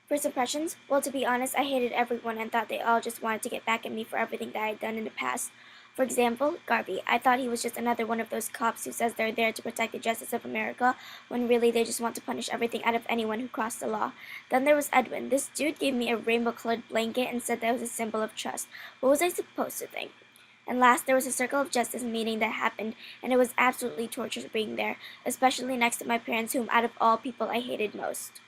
First impressions? Well, to be honest, I hated everyone and thought they all just wanted to get back at me for everything that I had done in the past. For example, Garvey. I thought he was just another one of those cops who says they're there to protect the justice of America, when really they just want to punish everything out of anyone who crossed the law. Then there was Edwin. This dude gave me a rainbow-colored blanket and said that was a symbol of trust. What was I supposed to think? And last, there was a Circle of Justice meeting that happened, and it was absolutely torturous being there, especially next to my parents, whom out of all people I hated most.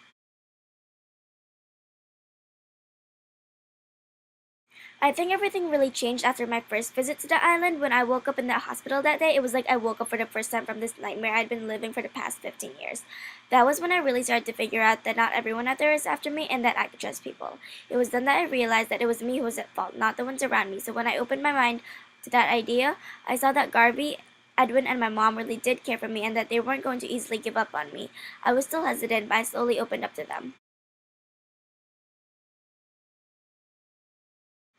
I think everything really changed after my first visit to the island. When I woke up in the hospital that day, it was like I woke up for the first time from this nightmare I'd been living for the past 15 years. That was when I really started to figure out that not everyone out there is after me and that I could trust people. It was then that I realized that it was me who was at fault, not the ones around me. So when I opened my mind to that idea, I saw that Garvey, Edwin, and my mom really did care for me and that they weren't going to easily give up on me. I was still hesitant, but I slowly opened up to them.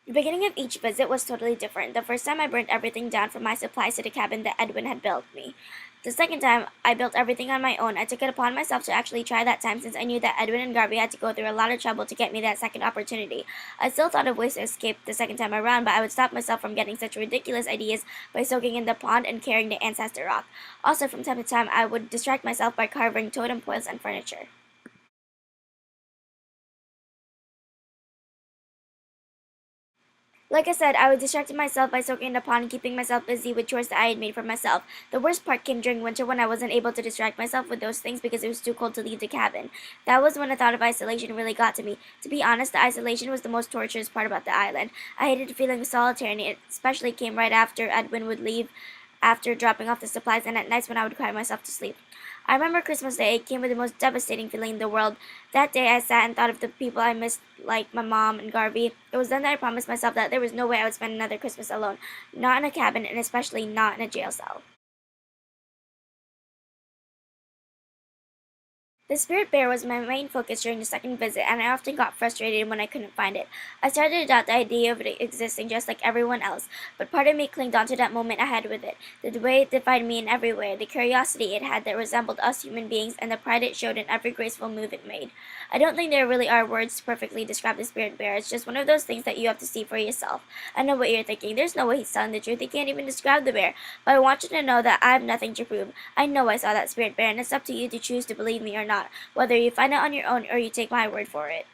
The beginning of each visit was totally different. The first time I burned everything down from my supplies to the cabin that Edwin had built me. The second time, I built everything on my own. I took it upon myself to actually try that time since I knew that Edwin and Garvey had to go through a lot of trouble to get me that second opportunity. I still thought of ways to escape the second time around, but I would stop myself from getting such ridiculous ideas by soaking in the pond and carrying the ancestor rock. Also, from time to time, I would distract myself by carving totem poles and furniture. Like I said, I was distracting myself by soaking in the pond and keeping myself busy with chores that I had made for myself. The worst part came during winter when I wasn't able to distract myself with those things because it was too cold to leave the cabin. That was when the thought of isolation really got to me. To be honest, the isolation was the most torturous part about the island. I hated feeling solitary, and it especially came right after Edwin would leave after dropping off the supplies and at nights when I would cry myself to sleep. I remember Christmas Day. It came with the most devastating feeling in the world. That day I sat and thought of the people I missed, like my mom and Garvey. It was then that I promised myself that there was no way I would spend another Christmas alone, not in a cabin and especially not in a jail cell. The spirit bear was my main focus during the second visit, and I often got frustrated when I couldn't find it. I started to doubt the idea of it existing just like everyone else, but part of me clinged on to that moment I had with it, the way it defined me in every way, the curiosity it had that resembled us human beings, and the pride it showed in every graceful move it made. I don't think there really are words to perfectly describe the spirit bear. It's just one of those things that you have to see for yourself. I know what you're thinking. There's no way he's telling the truth. He can't even describe the bear. But I want you to know that I have nothing to prove. I know I saw that spirit bear, and it's up to you to choose to believe me or not, whether you find it on your own or you take my word for it.